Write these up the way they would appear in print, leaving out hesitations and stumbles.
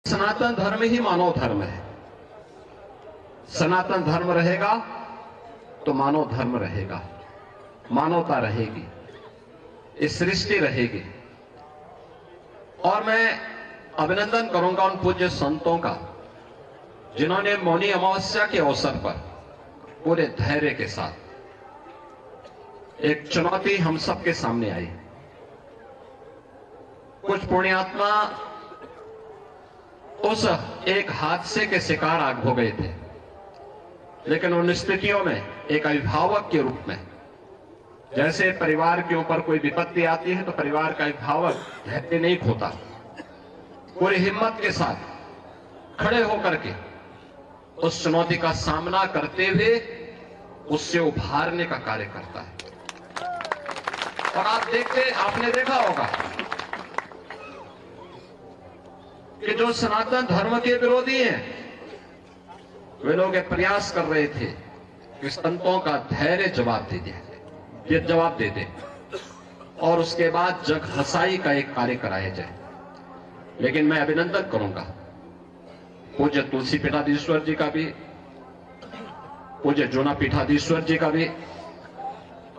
सनातन धर्म ही मानव धर्म है। सनातन धर्म रहेगा तो मानव धर्म रहेगा, मानवता रहेगी, इस सृष्टि रहेगी। और मैं अभिनंदन करूंगा उन पूज्य संतों का जिन्होंने मौनी अमावस्या के अवसर पर पूरे धैर्य के साथ एक चुनौती हम सबके सामने आई। कुछ पुण्यात्मा उस एक हादसे के शिकार आग हो गए थे, लेकिन उन स्थितियों में एक अभिभावक के रूप में, जैसे परिवार के ऊपर कोई विपत्ति आती है तो परिवार का अभिभावक धैर्य नहीं खोता, पूरी हिम्मत के साथ खड़े होकर के उस चुनौती का सामना करते हुए उससे उभारने का कार्य करता है। और आपने देखा होगा कि जो सनातन धर्म के विरोधी हैं, वे लोग एक प्रयास कर रहे थे कि संतों का धैर्य जवाब दे दे और उसके बाद जग हसाई का एक कार्य कराया जाए। लेकिन मैं अभिनंदन करूंगा पूज्य तुलसी पीठाधीश्वर जी का भी, पूज्य जोना पीठाधीश्वर जी का भी,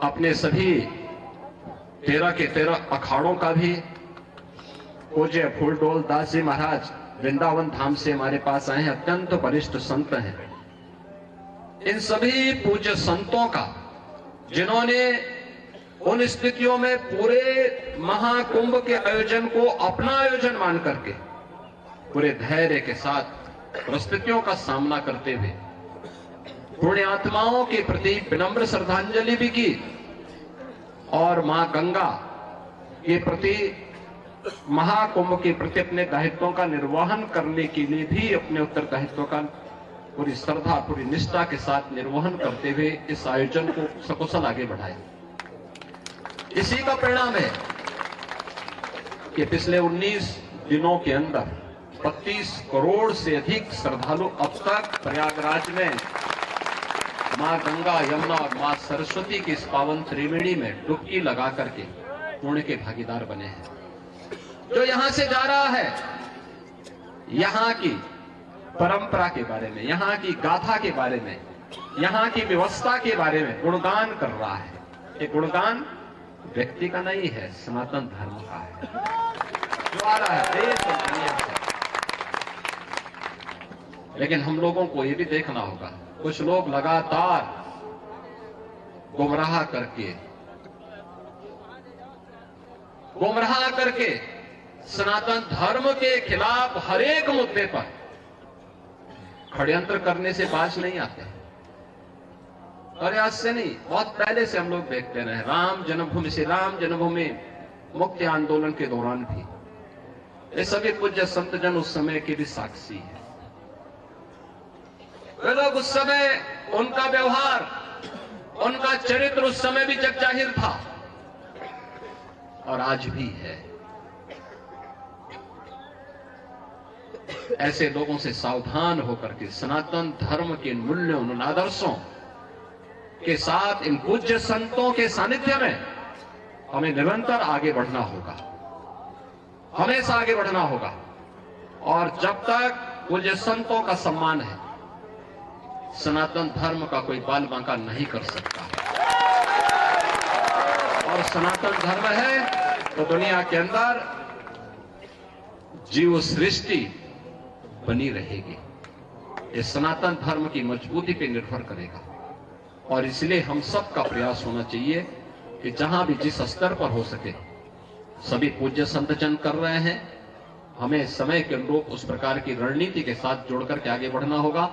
अपने सभी 13 के 13 अखाड़ों का भी, पूज्य फूलडोल दास जी महाराज वृंदावन धाम से हमारे पास आए हैं, अत्यंत वरिष्ठ संत हैं। इन सभी पूज्य संतों का जिन्होंने उन स्थितियों में पूरे महाकुंभ के आयोजन को अपना आयोजन मान करके पूरे धैर्य के साथ परिस्थितियों का सामना करते हुए पुण्य आत्माओं के प्रति विनम्र श्रद्धांजलि भी की और मां गंगा के प्रति, महाकुंभ के प्रति अपने दायित्वों का निर्वहन करने के लिए भी अपने उत्तरदायित्वों का पूरी श्रद्धा, पूरी निष्ठा के साथ निर्वहन करते हुए इस आयोजन को सकुशल आगे बढ़ाया। इसी का परिणाम है कि पिछले 19 दिनों के अंदर 32 करोड़ से अधिक श्रद्धालु अब तक प्रयागराज में मां गंगा, यमुना और मां सरस्वती की इस पावन त्रिवेणी में डुबकी लगा करके पुण्य के भागीदार बने हैं। जो यहां से जा रहा है, यहां की परंपरा के बारे में, यहां की गाथा के बारे में, यहां की व्यवस्था के बारे में गुणगान कर रहा है। ये गुणगान व्यक्ति का नहीं है, सनातन धर्म का है जो आ रहा है देश और दुनिया से। लेकिन हम लोगों को यह भी देखना होगा, कुछ लोग लगातार गुमराह करके सनातन धर्म के खिलाफ हर एक मुद्दे पर षड्यंत्र करने से बाज नहीं आते। और आज से नहीं, बहुत पहले से हम लोग देखते रहे। राम जन्मभूमि मुक्ति आंदोलन के दौरान भी ये सभी पूज्य संतजन उस समय के भी साक्षी है। वे लोग उस समय, उनका व्यवहार, उनका चरित्र उस समय भी जग जाहिर था और आज भी है। ऐसे लोगों से सावधान होकर के सनातन धर्म के मूल्यों, उन आदर्शों के साथ इन पूज्य संतों के सानिध्य में हमें निरंतर आगे बढ़ना होगा, हमेशा आगे बढ़ना होगा। और जब तक पूज्य संतों का सम्मान है, सनातन धर्म का कोई बाल बांका नहीं कर सकता। और सनातन धर्म है तो दुनिया के अंदर जीव सृष्टि बनी रहेगी। ये सनातन धर्म की मजबूती पे निर्भर करेगा। और इसलिए हम सब का प्रयास होना चाहिए कि जहां भी जिस स्तर पर हो सके, सभी पूज्य संतजन कर रहे हैं, हमें समय के अनुरूप उस प्रकार की रणनीति के साथ जोड़ करके आगे बढ़ना होगा।